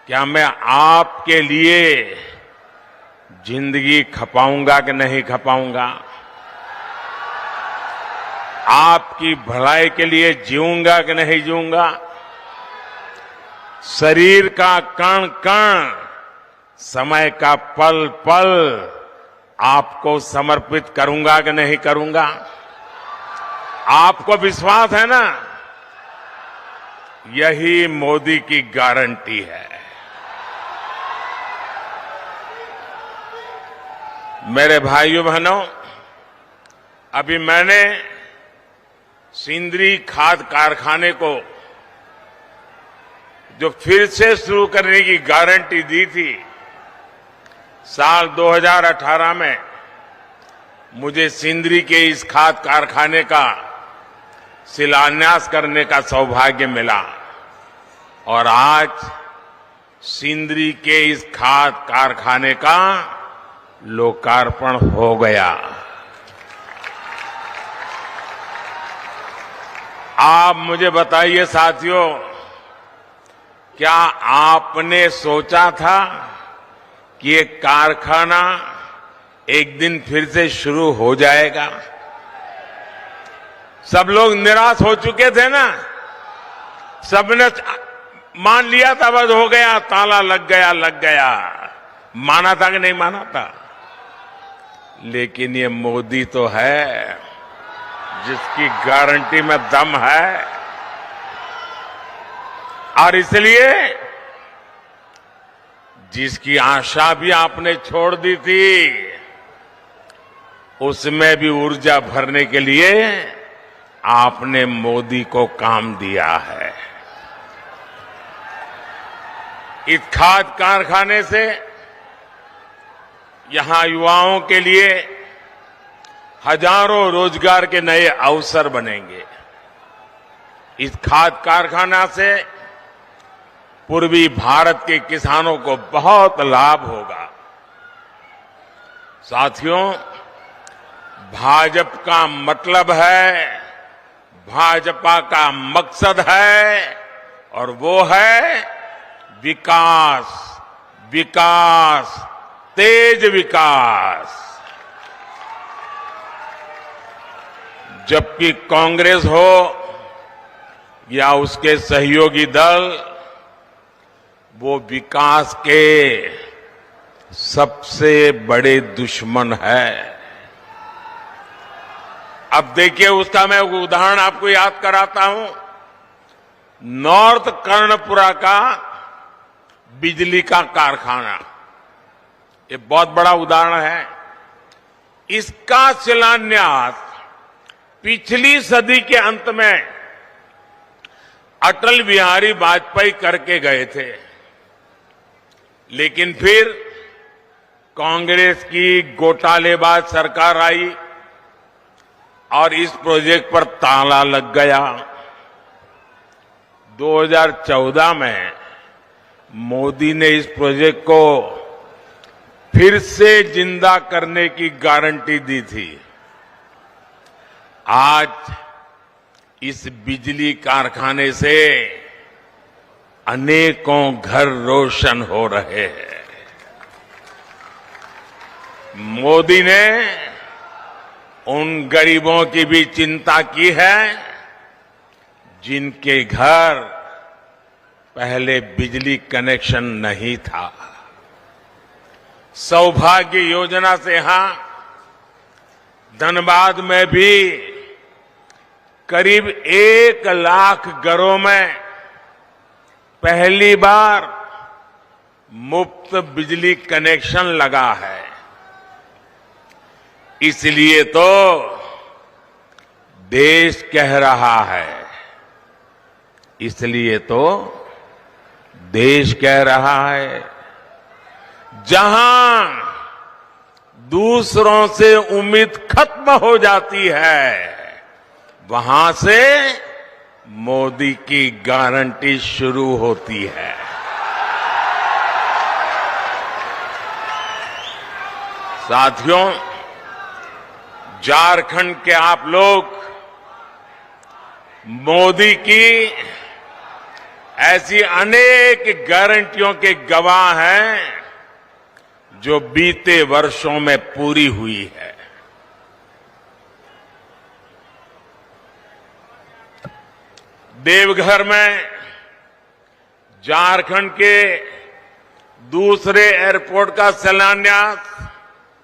क्या मैं आपके लिए जिंदगी खपाऊंगा कि नहीं खपाऊंगा? आपकी भलाई के लिए जीऊंगा कि नहीं जीऊंगा? शरीर का कण कण, समय का पल पल आपको समर्पित करूंगा कि नहीं करूंगा? आपको विश्वास है ना? यही मोदी की गारंटी है। मेरे भाइयों बहनों, अभी मैंने सिंदरी खाद कारखाने को जो फिर से शुरू करने की गारंटी दी थी, साल 2018 में मुझे सिंदरी के इस खाद कारखाने का शिलान्यास करने का सौभाग्य मिला और आज सिंदरी के इस खाद कारखाने का लोकार्पण हो गया। आप मुझे बताइए साथियों, क्या आपने सोचा था कि ये कारखाना एक दिन फिर से शुरू हो जाएगा? सब लोग निराश हो चुके थे ना, सबने मान लिया था बस हो गया, ताला लग गया। माना था कि नहीं माना था? लेकिन ये मोदी तो है जिसकी गारंटी में दम है, और इसलिए जिसकी आशा भी आपने छोड़ दी थी, उसमें भी ऊर्जा भरने के लिए आपने मोदी को काम दिया है। इस खाद कारखाने से यहां युवाओं के लिए हजारों रोजगार के नए अवसर बनेंगे। इस खाद कारखाना से पूर्वी भारत के किसानों को बहुत लाभ होगा। साथियों, भाजपा का मतलब है, भाजपा का मकसद है, और वो है विकास, विकास, तेज विकास। जबकि कांग्रेस हो या उसके सहयोगी दल, वो विकास के सबसे बड़े दुश्मन है। अब देखिए, उसका मैं उदाहरण आपको याद कराता हूं। नॉर्थ कर्णपुरा का बिजली का कारखाना, ये बहुत बड़ा उदाहरण है। इसका शिलान्यास पिछली सदी के अंत में अटल बिहारी वाजपेयी करके गए थे, लेकिन फिर कांग्रेस की घोटालेबाज सरकार आई और इस प्रोजेक्ट पर ताला लग गया। 2014 में मोदी ने इस प्रोजेक्ट को फिर से जिंदा करने की गारंटी दी थी। आज इस बिजली कारखाने से अनेकों घर रोशन हो रहे हैं। मोदी ने उन गरीबों की भी चिंता की है जिनके घर पहले बिजली कनेक्शन नहीं था। सौभाग्य योजना से यहां धनबाद में भी करीब 1 लाख घरों में पहली बार मुफ्त बिजली कनेक्शन लगा है। इसलिए तो देश कह रहा है, इसलिए तो देश कह रहा है, जहां दूसरों से उम्मीद खत्म हो जाती है, वहां से मोदी की गारंटी शुरू होती है। साथियों, झारखंड के आप लोग मोदी की ऐसी अनेक गारंटियों के गवाह हैं जो बीते वर्षों में पूरी हुई है। देवघर में झारखंड के दूसरे एयरपोर्ट का शिलान्यास,